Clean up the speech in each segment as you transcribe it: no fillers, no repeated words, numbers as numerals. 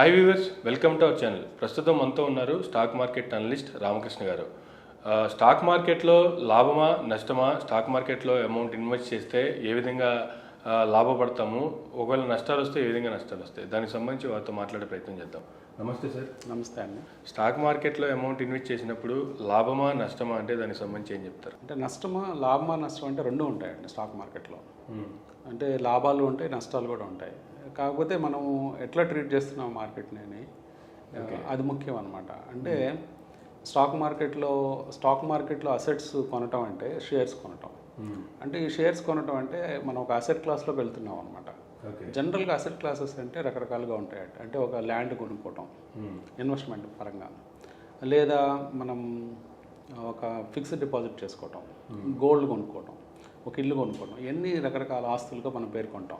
Hi viewers, welcome to our channel. ప్రస్తుతం మనతో ఉన్నారు స్టాక్ మార్కెట్ అనలిస్ట్ రామకృష్ణ గారు. స్టాక్ మార్కెట్లో లాభమా నష్టమా, స్టాక్ మార్కెట్లో అమౌంట్ ఇన్వెస్ట్ చేస్తే ఏ విధంగా లాభపడతాము, ఒకవేళ నష్టాలు వస్తే ఏ విధంగా నష్టాలు వస్తాయి, దానికి సంబంధించి వారితో మాట్లాడే ప్రయత్నం చేద్దాం. నమస్తే సార్. నమస్తే అండి. స్టాక్ మార్కెట్లో అమౌంట్ ఇన్వెస్ట్ చేసినప్పుడు లాభమా నష్టమా అంటే దానికి సంబంధించి ఏం చెప్తారు? అంటే నష్టమా లాభమా నష్టం అంటే రెండు ఉంటాయండి స్టాక్ మార్కెట్లో. అంటే లాభాలు ఉంటాయి, నష్టాలు కూడా ఉంటాయి. కాకపోతే మనం ఎట్లా ట్రీట్ చేస్తున్నాం మార్కెట్ని అని అది ముఖ్యం అనమాట. అంటే స్టాక్ మార్కెట్లో అసెట్స్ కొనటం అంటే షేర్స్ కొనటం. అంటే ఈ షేర్స్ కొనటం అంటే మనం ఒక అసెట్ క్లాస్లోకి వెళ్తున్నాం అనమాట. జనరల్గా అసెట్ క్లాసెస్ అంటే రకరకాలుగా ఉంటాయి. అంటే ఒక ల్యాండ్ కొనుక్కోవటం ఇన్వెస్ట్మెంట్ పరంగా, లేదా మనం ఒక ఫిక్స్డ్ డిపాజిట్ చేసుకోవటం, గోల్డ్ కొనుక్కోవటం, ఒక ఇల్లు కొనుక్కోవడం, ఇవన్నీ రకరకాల ఆస్తులుగా మనం పేర్కొంటాం.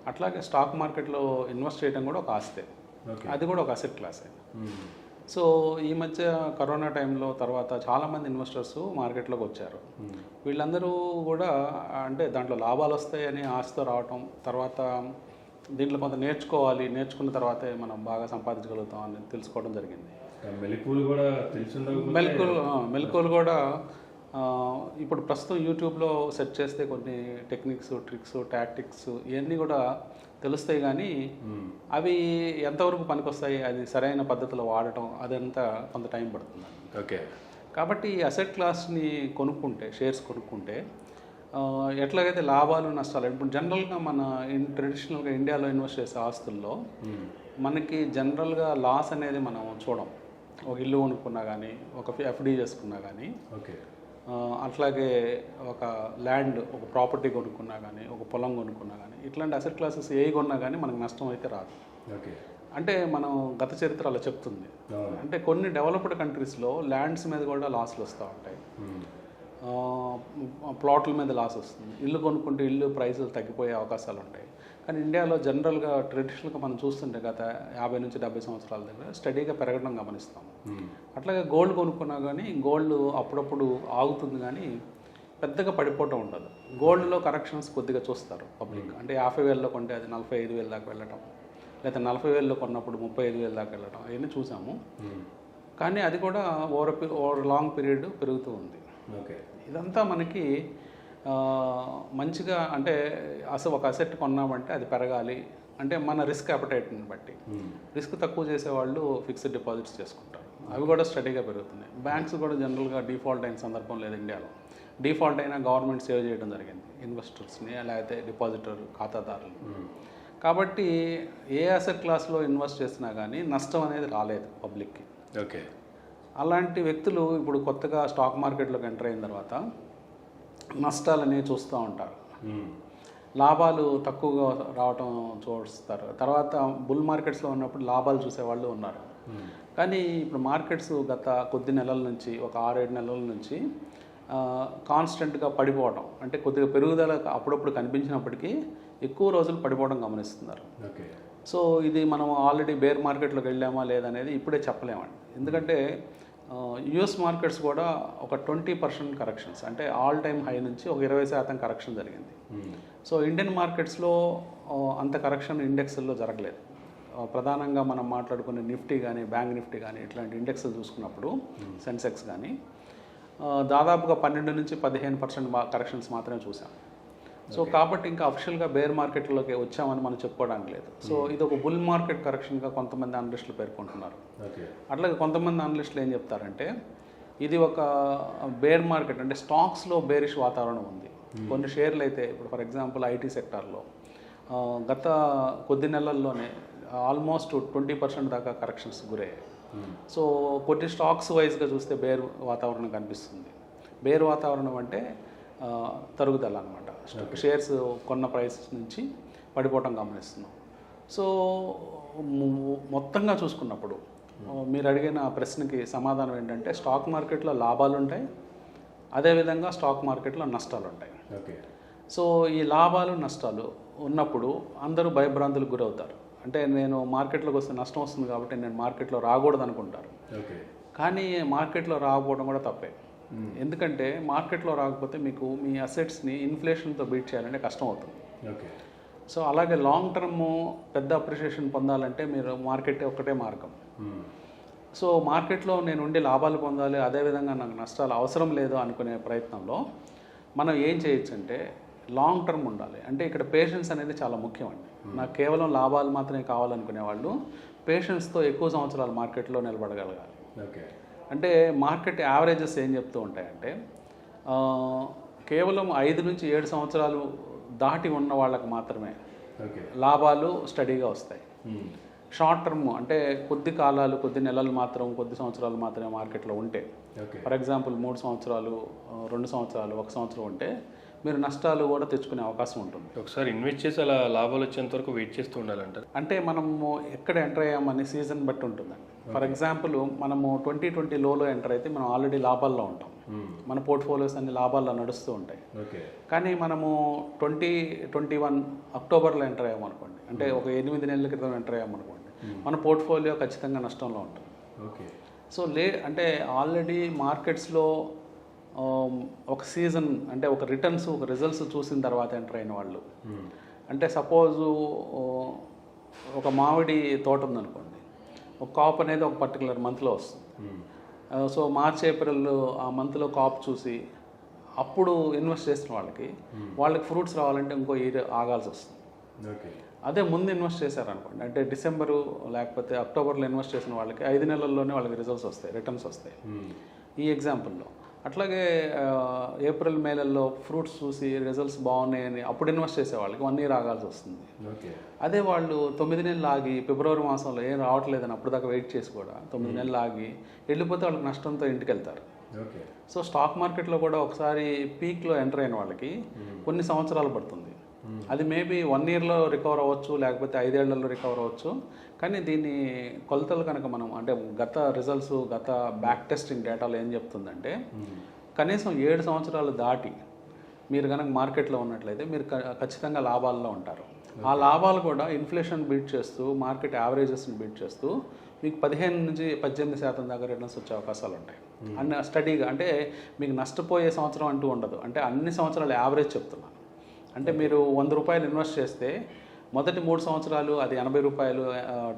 అట్లాగే స్టాక్ మార్కెట్లో ఇన్వెస్ట్ చేయడం కూడా ఒక ఆస్తే, అది కూడా ఒక అసెట్ క్లాసే. సో ఈ మధ్య కరోనా టైంలో తర్వాత చాలామంది ఇన్వెస్టర్స్ మార్కెట్లోకి వచ్చారు. వీళ్ళందరూ కూడా అంటే దాంట్లో లాభాలు వస్తాయని ఆశతో రావటం, తర్వాత దీంట్లో కొంత నేర్చుకున్న తర్వాతే మనం బాగా సంపాదించగలుగుతాం అని తెలుసుకోవడం జరిగింది. మెలకువలు కూడా ఇప్పుడు ప్రస్తుతం యూట్యూబ్లో సెర్చ్ చేస్తే కొన్ని టెక్నిక్స్, ట్రిక్స్, టాక్టిక్స్ ఇవన్నీ కూడా తెలుస్తాయి. కానీ అవి ఎంతవరకు పనికొస్తాయి, అది సరైన పద్ధతిలో వాడటం అదంతా కొంత టైం పడుతుంది. ఓకే. కాబట్టి అసెట్ క్లాస్ని కొనుక్కుంటే, షేర్స్ కొనుక్కుంటే ఎట్లాగైతే లాభాలు నష్టాలు, ఇప్పుడు జనరల్గా మన ట్రెడిషనల్గా ఇండియాలో ఇన్వెస్ట్ చేసే ఆస్తుల్లో మనకి జనరల్గా లాస్ అనేది మనం చూడం. ఒక ఇల్లు కొనుక్కున్నా కానీ, ఒక ఎఫ్డి చేసుకున్నా కానీ, అట్లాగే ఒక ల్యాండ్, ఒక ప్రాపర్టీ కొనుక్కున్నా కానీ, ఒక పొలం కొనుక్కున్నా కానీ, ఇట్లాంటి అసెట్ క్లాసెస్ ఏ కొన్నా కానీ మనకు నష్టం అయితే రాదు. అంటే మనం గత చరిత్ర అలా చెప్తుంది. అంటే కొన్ని డెవలప్డ్ కంట్రీస్లో ల్యాండ్స్ మీద కూడా లాస్లు వస్తూ ఉంటాయి, ప్లాట్ల మీద లాస్ వస్తుంది, ఇల్లు కొనుక్కుంటే ఇల్లు ప్రైసులు తగ్గిపోయే అవకాశాలు ఉంటాయి. కానీ ఇండియాలో జనరల్గా ట్రెడిషనల్గా మనం చూస్తుంటే గత 50 నుంచి 70 సంవత్సరాల దగ్గర స్టడీగా పెరగడం గమనిస్తాం. అట్లాగే గోల్డ్ కొనుక్కున్నా కానీ గోల్డ్ అప్పుడప్పుడు ఆగుతుంది, కానీ పెద్దగా పడిపోవటం ఉండదు. గోల్డ్లో కరెక్షన్స్ కొద్దిగా చూస్తారు పబ్లిక్. అంటే 50,000లో కొంటే అది 45,000 దాకా వెళ్ళటం, లేదా 40,000లో కొన్నప్పుడు 35,000 దాకా వెళ్ళటం, అవన్నీ చూసాము. కానీ అది కూడా ఓవర్ లాంగ్ పీరియడ్ పెరుగుతూ ఉంది. ఇదంతా మనకి మంచిగా, అంటే అసలు ఒక అసెట్ కొన్నామంటే అది పెరగాలి అంటే మన రిస్క్ అపటైట్ని బట్టి రిస్క్ తక్కువ చేసేవాళ్ళు ఫిక్స్డ్ డిపాజిట్స్ చేసుకుంటారు, అవి కూడా స్టడీగా పెరుగుతున్నాయి. బ్యాంక్స్ కూడా జనరల్గా డిఫాల్ట్ అయిన సందర్భం లేదు ఇండియాలో. డిఫాల్ట్ అయినా గవర్నమెంట్ సేవ్ చేయడం జరిగింది ఇన్వెస్టర్స్ని, లేకపోతే డిపాజిటర్ ఖాతాదారులు. కాబట్టి ఏ అసెట్ క్లాస్లో ఇన్వెస్ట్ చేసినా కానీ నష్టం అనేది రాలేదు పబ్లిక్కి. ఓకే. అలాంటి వ్యక్తులు ఇప్పుడు కొత్తగా స్టాక్ మార్కెట్లోకి ఎంటర్ అయిన తర్వాత నష్టాలని చూస్తూ ఉంటారు, లాభాలు తక్కువగా రావటం చూస్తారు. తర్వాత బుల్ మార్కెట్స్లో ఉన్నప్పుడు లాభాలు చూసేవాళ్ళు ఉన్నారు. కానీ ఇప్పుడు మార్కెట్స్ గత కొద్ది నెలల నుంచి, ఒక 6-7 నెలల నుంచి కాన్స్టెంట్గా పడిపోవడం, అంటే కొద్దిగా పెరుగుదల అప్పుడప్పుడు కనిపించినప్పటికీ ఎక్కువ రోజులు పడిపోవడం గమనిస్తున్నారు. సో ఇది మనం ఆల్రెడీ బేర్ మార్కెట్లోకి వెళ్ళామా లేదనేది ఇప్పుడే చెప్పలేమండి. ఎందుకంటే యుఎస్ మార్కెట్స్ కూడా ఒక 20% కరెక్షన్స్, అంటే ఆల్ టైమ్ హై నుంచి ఒక 20% కరెక్షన్ జరిగింది. సో ఇండియన్ మార్కెట్స్లో అంత కరెక్షన్ ఇండెక్స్ల్లో జరగలేదు. ప్రధానంగా మనం మాట్లాడుకునే నిఫ్టీ కానీ, బ్యాంక్ నిఫ్టీ కానీ, ఇట్లాంటి ఇండెక్స్లు చూసుకున్నప్పుడు సెన్సెక్స్ కానీ దాదాపుగా 12 నుంచి 15% కరెక్షన్స్ మాత్రమే చూసాం. సో కాబట్టి ఇంకా అఫిషియల్గా బేర్ మార్కెట్లోకి వచ్చామని మనం చెప్పుకోవడానికి లేదు. సో ఇది ఒక బుల్ మార్కెట్ కరెక్షన్గా కొంతమంది అనలిస్టులు పేర్కొంటున్నారు. అట్లాగే కొంతమంది అనలిస్టులు ఏం చెప్తారంటే ఇది ఒక బేర్ మార్కెట్, అంటే స్టాక్స్లో బేరిష్ వాతావరణం ఉంది. కొన్ని షేర్లు అయితే ఇప్పుడు ఫర్ ఎగ్జాంపుల్ ఐటీ సెక్టార్లో గత కొద్ది నెలల్లోనే ఆల్మోస్ట్ 20% దాకా కరెక్షన్స్ గురయ్యాయి. సో కొన్ని స్టాక్స్ వైజ్గా చూస్తే బేర్ వాతావరణం కనిపిస్తుంది. బేర్ వాతావరణం అంటే తరుగుదల అనమాట. షేర్స్ కొన్న ప్రైస్ నుంచి పడిపోవటం గమనిస్తున్నాం. సో మొత్తంగా చూసుకున్నప్పుడు మీరు అడిగిన ప్రశ్నకి సమాధానం ఏంటంటే స్టాక్ మార్కెట్లో లాభాలు ఉంటాయి, అదేవిధంగా స్టాక్ మార్కెట్లో నష్టాలు ఉంటాయి. సో ఈ లాభాలు నష్టాలు ఉన్నప్పుడు అందరూ భయభ్రాంతులకు గురవుతారు. అంటే నేను మార్కెట్లోకి వస్తే నష్టం వస్తుంది కాబట్టి నేను మార్కెట్లో రాకూడదు అనుకుంటారు. కానీ మార్కెట్లో రాకపోవడం కూడా తప్పే. ఎందుకంటే మార్కెట్లో రాకపోతే మీకు మీ అసెట్స్ని ఇన్ఫ్లేషన్తో బీట్ చేయాలంటే కష్టం అవుతుంది. సో అలాగే లాంగ్ టర్మ్ పెద్ద అప్రిషియేషన్ పొందాలంటే మీరు మార్కెట్ ఒకటే మార్గం. సో మార్కెట్లో నేను ఉండి లాభాలు పొందాలి, అదేవిధంగా నాకు నష్టాలు అవసరం లేదు అనుకునే ప్రయత్నంలో మనం ఏం చేయొచ్చు అంటే లాంగ్ టర్మ్ ఉండాలి. అంటే ఇక్కడ పేషెన్స్ అనేది చాలా ముఖ్యం అండి. నాకు కేవలం లాభాలు మాత్రమే కావాలనుకునే వాళ్ళు పేషెన్స్తో ఎక్కువ సంవత్సరాలు మార్కెట్లో నిలబడగలగాలి. ఓకే. అంటే మార్కెట్ యావరేజెస్ ఏం చెప్తూ ఉంటాయంటే కేవలం 5 నుంచి 7 సంవత్సరాలు దాటి ఉన్న వాళ్ళకి మాత్రమే లాభాలు స్టడీగా వస్తాయి. షార్ట్ టర్మ్ అంటే కొద్ది కాలాలు, కొద్ది నెలలు మాత్రం, కొద్ది సంవత్సరాలు మాత్రమే మార్కెట్లో ఉంటే, ఫర్ ఎగ్జాంపుల్ 3 సంవత్సరాలు, 2 సంవత్సరాలు, 1 సంవత్సరం ఉంటే మీరు నష్టాలు కూడా తెచ్చుకునే అవకాశం ఉంటుంది. ఒకసారి ఇన్వెస్ట్ చేసి అలా లాభాలు వచ్చేంత వరకు వెయిట్ చేస్తూ ఉండాలంటారు. అంటే మనము ఎక్కడ ఎంటర్ అయ్యామని సీజన్ బట్టి ఉంటుందండి. ఫర్ ఎగ్జాంపుల్ మనము 2020 లోలో ఎంటర్ అయితే మనం ఆల్రెడీ లాభాల్లో ఉంటాం. మన పోర్ట్ఫోలియోస్ అన్ని లాభాల్లో నడుస్తూ ఉంటాయి. కానీ మనము 2021 అక్టోబర్లో ఎంటర్ అయ్యామనుకోండి, అంటే ఒక 8 నెలల క్రితం ఎంటర్ అయ్యామనుకోండి, మన పోర్ట్ఫోలియో ఖచ్చితంగా నష్టంలో ఉంటుంది. సో అంటే ఆల్రెడీ మార్కెట్స్లో ఒక సీజన్ అంటే ఒక రిటర్న్స్, ఒక రిజల్ట్స్ చూసిన తర్వాత ఎంటర్ అయిన వాళ్ళు, అంటే సపోజు ఒక మామిడి తోట ఉందనుకోండి, ఒక కాప్ అనేది ఒక పర్టికులర్ మంత్లో వస్తుంది. సో మార్చ్ ఏప్రిల్ ఆ మంత్లో కాప్ చూసి అప్పుడు ఇన్వెస్ట్ చేసిన వాళ్ళకి ఫ్రూట్స్ రావాలంటే ఇంకో ఇయర్ ఆగాల్సి వస్తుంది. అదే ముందు ఇన్వెస్ట్ చేశారనుకోండి, అంటే డిసెంబరు లేకపోతే అక్టోబర్లో ఇన్వెస్ట్ చేసిన వాళ్ళకి 5 నెలల్లోనే వాళ్ళకి రిజల్ట్స్ వస్తాయి, రిటర్న్స్ వస్తాయి ఈ ఎగ్జాంపుల్లో. అట్లాగే ఏప్రిల్ మేలలో ఫ్రూట్స్ చూసి రిజల్ట్స్ బాగున్నాయని అప్పుడు ఇన్వెస్ట్ చేసే వాళ్ళకి 1 ఇయర్ ఆగాల్సి వస్తుంది. అదే వాళ్ళు 9 నెలలు ఆగి ఫిబ్రవరి మాసంలో ఏం రావట్లేదని అప్పుడు దాకా వెయిట్ చేసి కూడా 9 నెలలు ఆగి వెళ్ళిపోతే వాళ్ళకి నష్టంతో ఇంటికి వెళ్తారు. సో స్టాక్ మార్కెట్లో కూడా ఒకసారి పీక్లో ఎంటర్ అయిన వాళ్ళకి కొన్ని సంవత్సరాలు పడుతుంది. అది మేబీ 1 ఇయర్లో రికవర్ అవ్వచ్చు, లేకపోతే 5 ఏళ్లలో రికవర్ అవ్వచ్చు. కానీ దీని కొలతలు కనుక మనం అంటే గత రిజల్ట్స్, గత బ్యాక్ టెస్టింగ్ డేటాలో ఏం చెప్తుందంటే కనీసం 7 సంవత్సరాలు దాటి మీరు కనుక మార్కెట్లో ఉన్నట్లయితే మీరు ఖచ్చితంగా లాభాల్లో ఉంటారు. ఆ లాభాలు కూడా ఇన్ఫ్లేషన్ బీట్ చేస్తూ, మార్కెట్ యావరేజెస్ని బీట్ చేస్తూ మీకు 15 నుంచి 18% దాకా రిటర్న్స్ వచ్చే అవకాశాలు ఉంటాయి. అన్న స్టడీగా అంటే మీకు నష్టపోయే సంవత్సరం అంటూ ఉండదు. అంటే అన్ని సంవత్సరాలు యావరేజ్ చెప్తున్నాను. అంటే మీరు 100 రూపాయలు ఇన్వెస్ట్ చేస్తే మొదటి 3 సంవత్సరాలు అది 80 రూపాయలు,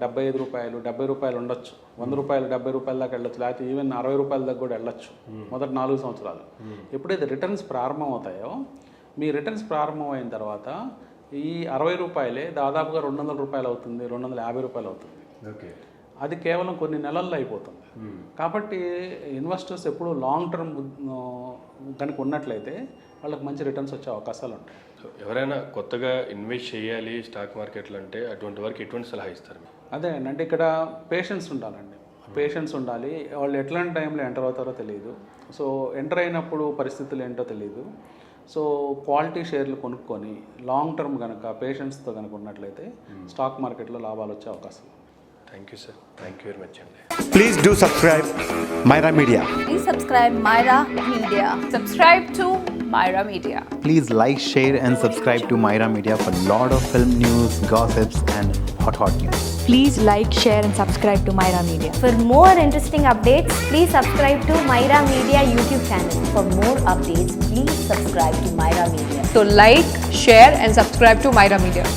75 రూపాయలు, 70 రూపాయలు ఉండొచ్చు. 100 రూపాయలు 70 రూపాయల దాకా వెళ్ళొచ్చు, లేకపోతే ఈవెన్ 60 రూపాయల దాకా కూడా వెళ్ళొచ్చు మొదటి 4 సంవత్సరాలు. ఎప్పుడైతే రిటర్న్స్ ప్రారంభం అవుతాయో, మీ రిటర్న్స్ ప్రారంభం అయిన తర్వాత ఈ 60 రూపాయలే దాదాపుగా 200 రూపాయలు అవుతుంది, 250 రూపాయలు అవుతుంది. అది కేవలం కొన్ని నెలల్లో అయిపోతుంది. కాబట్టి ఇన్వెస్టర్స్ ఎప్పుడు లాంగ్ టర్మ్ కనుక ఉన్నట్లయితే వాళ్ళకి మంచి రిటర్న్స్ వచ్చే అవకాశాలు ఉంటాయి. ఎవరైనా కొత్తగా ఇన్వెస్ట్ చేయాలి స్టాక్ మార్కెట్లో అంటే అటువంటి వారికి ఎటువంటి సలహా ఇస్తారు? అదే అంటే ఇక్కడ పేషెన్స్ ఉండాలండి. పేషెన్స్ ఉండాలి. వాళ్ళు ఎట్లాంటి టైంలో ఎంటర్ అవుతారో తెలియదు. సో ఎంటర్ అయినప్పుడు పరిస్థితులు ఏంటో తెలియదు. సో క్వాలిటీ షేర్లు కొనుక్కొని లాంగ్ టర్మ్ కనుక పేషెన్స్తో కనుక ఉన్నట్లయితే స్టాక్ మార్కెట్లో లాభాలు వచ్చే అవకాశం. Thank you sir. Thank you very much అండి. Please do subscribe Myra Media. Please subscribe Myra Media. Subscribe to Myra Media. Please like, share and subscribe to Myra Media for lot of film news, gossips and hot news. Please like, share and subscribe to Myra Media. For more interesting updates, please subscribe to Myra Media YouTube channel. For more updates, please subscribe to Myra Media. So like, share and subscribe to Myra Media.